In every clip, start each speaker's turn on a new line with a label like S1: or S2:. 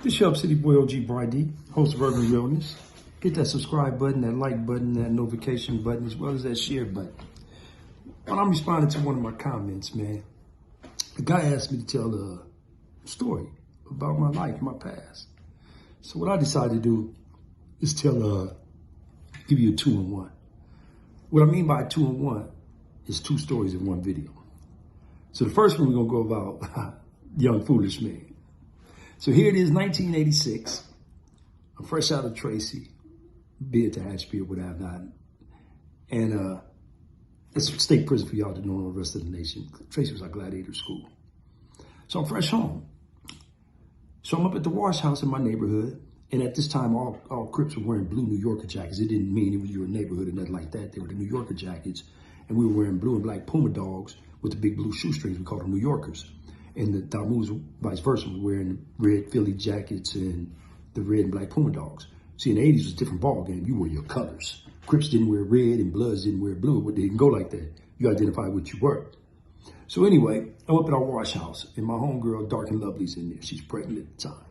S1: This your City Boy OG Bry-dee, host of Urban Realness. Hit that subscribe button, that like button, that notification button, as well as that share button. When I'm responding to one of my comments, man, a guy asked me to tell a story about my life, my past. So what I decided to do is give you a 2-in-1. What I mean by 2-in-1 is 2 stories in one video. So the first one, we're gonna go about young foolish man. So here it is, 1986. I'm fresh out of Tracy, be it to Ashby or whatever. And it's state prison for y'all to know the rest of the nation. Tracy was our gladiator school. So I'm fresh home. So I'm up at the wash house in my neighborhood. And at this time, all Crips were wearing blue New Yorker jackets. It didn't mean it was your neighborhood or nothing like that. They were the New Yorker jackets. And we were wearing blue and black Puma dogs with the big blue shoestrings. We called them New Yorkers. And the Damus, vice versa, were wearing the red Philly jackets and the red and black Puma dogs. See, in the 80s, it was a different ball game. You wore your colors. Crips didn't wear red and Bloods didn't wear blue, but they didn't go like that. You identified what you were. So anyway, I'm up at our wash house, and my homegirl, Dark and Lovely's in there. She's pregnant at the time.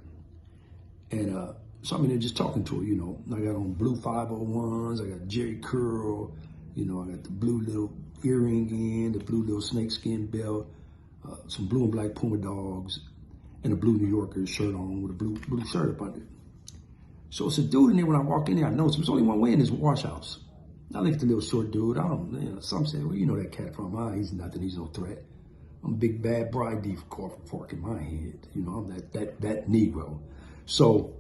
S1: And so I'm in there just talking to her, you know. I got on blue 501s, I got Jerry curl, you know, I got the blue little earring in, the blue little snakeskin belt, some blue and black Puma dogs, and a blue New Yorker shirt on with a blue shirt up under it. So it's a dude in there. When I walked in there, I noticed there was only one way in this wash house. I looked at the little short dude. Some say, well, you know that cat from he's nothing, he's no threat. I'm big bad Bry-dee for fork in my head. You know, I'm that Negro. So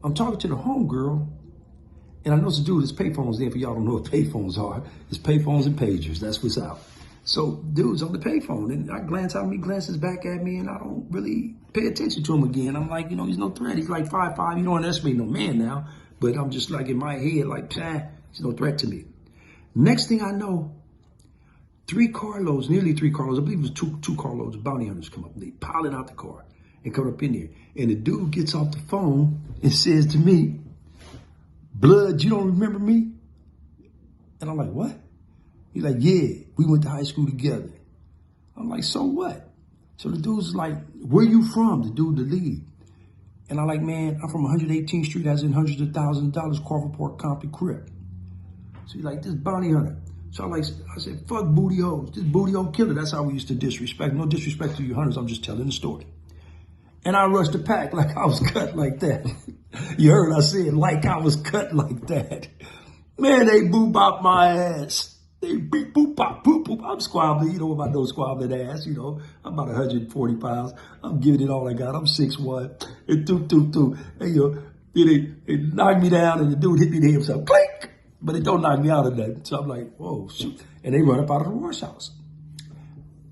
S1: I'm talking to the homegirl, and I noticed the dude, his payphones in. For y'all don't know what payphones are. It's payphones and pagers. That's what's out. So dude's on the payphone, and I glance out, and he glances back at me, and I don't really pay attention to him again. I'm like, you know, he's no threat. He's like 5'5". You don't underestimate no man now. But I'm just like in my head, like, he's no threat to me. Next thing I know, 3 carloads, nearly 3 carloads, I believe it was two carloads of bounty hunters come up. They piling out the car and come up in there. And the dude gets off the phone and says to me, "Blood, you don't remember me?" And I'm like, "What?" He's like, "Yeah, we went to high school together." I'm like, "So what?" So the dude's like, "Where you from?" The dude, the lead. And I'm like, "Man, I'm from 118th Street, as in hundreds of thousands of dollars, Carver Park, Compton, Crip." So he's like, "This bounty hunter." So I said, "Fuck booty hoes. This booty hole killer." That's how we used to disrespect. No disrespect to you hunters. I'm just telling the story. And I rushed the pack like I was cut like that. You heard I said like I was cut like that. Man, they boo-bop my ass. They beep, boop, bop, boop, boop. I'm squabbling, you know, about no squabbling ass, you know. I'm about 140 pounds. I'm giving it all I got. I'm 6'1". And do. And, you know, it knocked me down, and the dude hit me in the hip, so clink. But it don't knock me out of that. So I'm like, whoa, shoot. And they run up out of the wash house.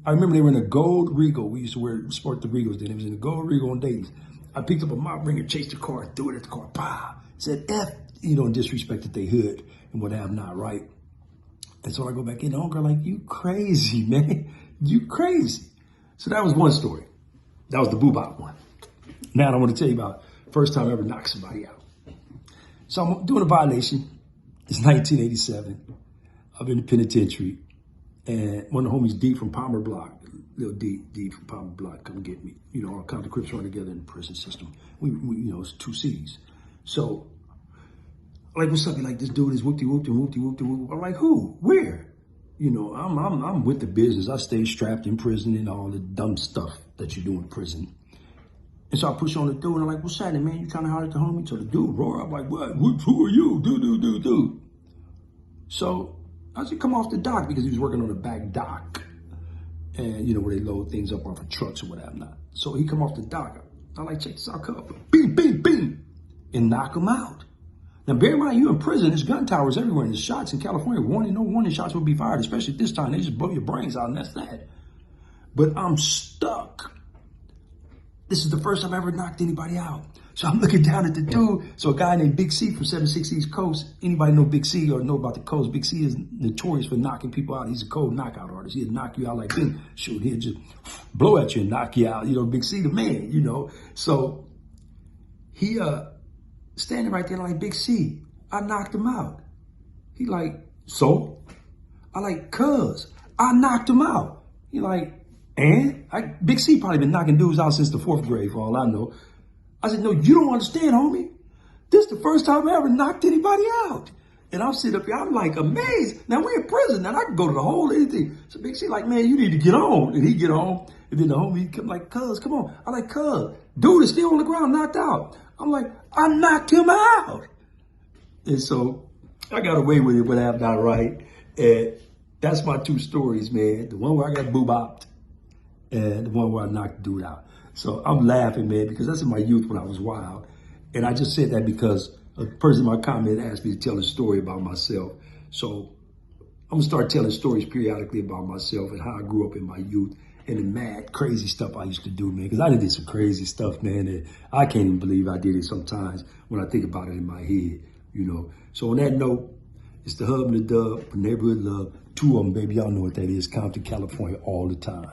S1: I remember they were in a gold Regal. We used to sport the Regals then. It was in a gold Regal on days. I picked up a mop ringer, chased the car, threw it at the car, pow. Said F, you know, and disrespected they hood and what have not, right? And so I go back in, the homegirl like, "You crazy, man. You crazy." So that was one story. That was the boo-bop one. Now I want to tell you about first time I ever knocked somebody out. So I'm doing a violation. It's 1987. I'm in the penitentiary. And one of the homies, D from Palmer Block, little D from Palmer Block, come get me. You know, all kinds of Crips run together in the prison system. We you know, it's 2 cities. So like, "What's up?" You're like, "This dude is whoop-de-whoop. I'm like, "Who? Where?" You know, I'm with the business. I stay strapped in prison and all the dumb stuff that you do in prison. And so I push on the dude, and I'm like, "What's happening, man? You trying to holler at the homie?" So the dude roar. I'm like, "What? Who are you? Do. So I said, "Come off the dock," because he was working on the back dock. And, you know, where they load things up off of trucks or whatever not. So he come off the dock. I like, "Check this out, come up. Bing, and knock him out." Now, bear in mind, you in prison, there's gun towers everywhere, and there's shots in California. No warning shots will be fired, especially at this time. They just blow your brains out, and that's that. But I'm stuck. This is the first time I ever knocked anybody out. So I'm looking down at the dude. So a guy named Big C from 76 East Coast. Anybody know Big C or know about the coast? Big C is notorious for knocking people out. He's a cold knockout artist. He'll knock you out like this. Shoot, he'll just blow at you and knock you out. You know, Big C, the man, you know. So he standing right there like, "Big C, I knocked him out." He like, "So?" I like, "Cuz, I knocked him out." He like, "And?" Big C probably been knocking dudes out since the 4th grade, for all I know. I said, no, you don't understand, homie. This is the first time I ever knocked anybody out. And I'm sitting up here, I'm like amazed. Now we're in prison, now I can go to the hole, anything. So Big C like, man, you need to get on. And he get on, and then the homie come like, cuz, come on. I'm like, cuz, dude is still on the ground, knocked out. I'm like, I knocked him out. And so I got away with it, but I'm not right. And that's my two stories, man. The one where I got boo-bopped and the one where I knocked the dude out. So I'm laughing, man, because that's in my youth when I was wild. And I just said that because a person in my comment asked me to tell a story about myself. So I'm gonna start telling stories periodically about myself and how I grew up in my youth and the mad, crazy stuff I used to do, man. Because I did some crazy stuff, man, and I can't even believe I did it sometimes when I think about it in my head, you know. So on that note, it's the hub and the dub, neighborhood love. Two of them, baby, y'all know what that is. Compton, California, all the time.